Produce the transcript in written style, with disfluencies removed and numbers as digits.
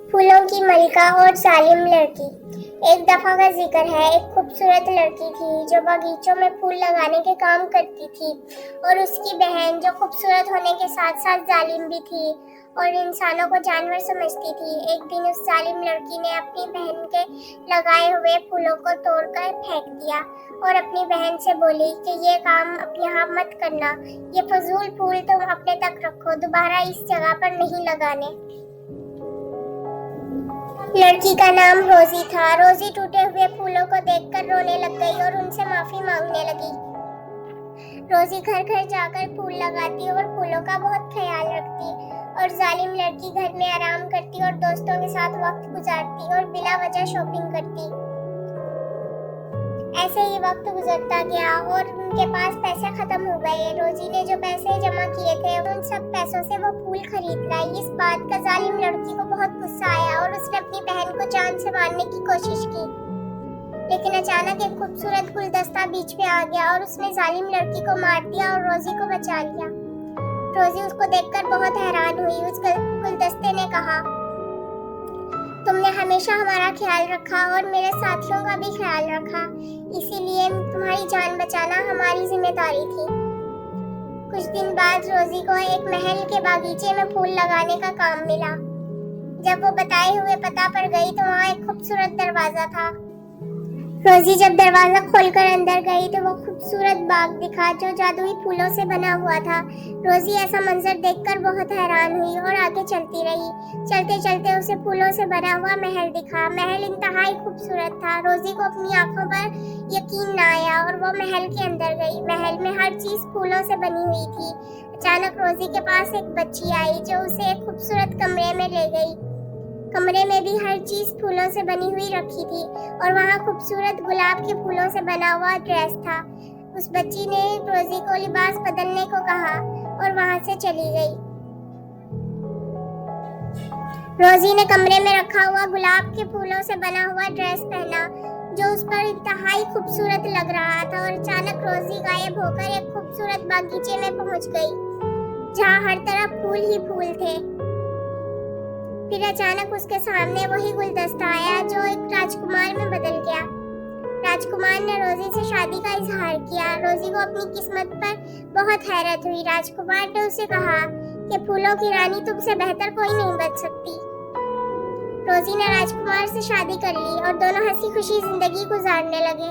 फूलों की मलिका और जालिम लड़की। एक दफा का जिक्र है, एक खूबसूरत लड़की थी जो बगीचों में फूल लगाने के काम करती थी और उसकी बहन जो खूबसूरत होने के साथ साथ जालिम भी थी और इंसानों को जानवर समझती थी। एक दिन उस जालिम लड़की ने अपनी बहन के लगाए हुए फूलों को तोड़कर फेंक दिया और अपनी बहन से बोली कि ये काम अब यहाँ मत करना, ये फजूल फूल तुम अपने तक रखो, दोबारा इस जगह पर नहीं लगाने। लड़की का नाम रोजी था। रोजी टूटे हुए फूलों को देखकर रोने लग गई और उनसे माफी मांगने लगी। रोजी घर घर जाकर फूल लगाती और फूलों का बहुत ख्याल रखती और जालिम लड़की घर में आराम करती और दोस्तों के साथ वक्त गुजारती और बिला वजह शॉपिंग करती। ऐसे ही वक्त गुजरता गया और उनके पास पैसे खत्म हो गए। रोजी ने जो पैसे जमा किए थे उन सब पैसों से वो फूल खरीद लाई। इस बात का जालिम लड़की को बहुत गुस्सा आया और उसने अपनी बहन को जान से मारने की कोशिश की, लेकिन अचानक एक खूबसूरत गुलदस्ता बीच में आ गया और उसने जालिम लड़की को मार दिया और रोजी को बचा लिया। रोजी उसको देखकर बहुत हैरान हुई। उस गुलदस्ते ने कहा, तुमने हमेशा हमारा ख्याल रखा और मेरे साथियों का भी ख्याल रखा, इसीलिए तुम्हारी जान बचाना हमारी जिम्मेदारी थी। कुछ दिन बाद रोजी को एक महल के बागीचे में फूल लगाने का काम मिला। जब वो बताए हुए पता पर गई तो वहाँ एक खूबसूरत दरवाजा था। रोजी जब दरवाजा खोलकर अंदर गई तो वो खूबसूरत बाग दिखा जो जादुई फूलों से बना हुआ था। रोजी ऐसा मंजर देखकर बहुत हैरान हुई और आगे चलती रही। चलते चलते उसे फूलों से बना हुआ महल दिखा। महल इंतहाई खूबसूरत था। रोजी को अपनी आंखों पर यकीन न आया और वो महल के अंदर गई। महल में हर चीज फूलों से बनी हुई थी। अचानक रोजी के पास एक बच्ची आई जो उसे एक खूबसूरत कमरे में ले गई। कमरे में भी हर चीज फूलों से बनी हुई रखी थी और वहाँ खूबसूरत गुलाब के फूलों से बना हुआ ड्रेस था। उस बच्ची ने रोजी को लिबास बदलने को कहा और वहाँ से चली गई। रोजी ने कमरे में रखा हुआ गुलाब के फूलों से बना हुआ ड्रेस पहना जो उस पर इंतहाई खूबसूरत लग रहा था और अचानक रोजी गायब होकर एक खूबसूरत बागीचे में पहुंच गई जहाँ हर तरफ फूल ही फूल थे। फिर अचानक उसके सामने वही गुलदस्ता आया जो एक राजकुमार में बदल गया। राजकुमार ने रोजी से शादी का इजहार किया। रोजी को अपनी किस्मत पर बहुत हैरत हुई। राजकुमार ने उसे कहा कि फूलों की रानी तुमसे बेहतर कोई नहीं बच सकती। रोजी ने राजकुमार से शादी कर ली और दोनों हंसी खुशी जिंदगी गुजारने लगे।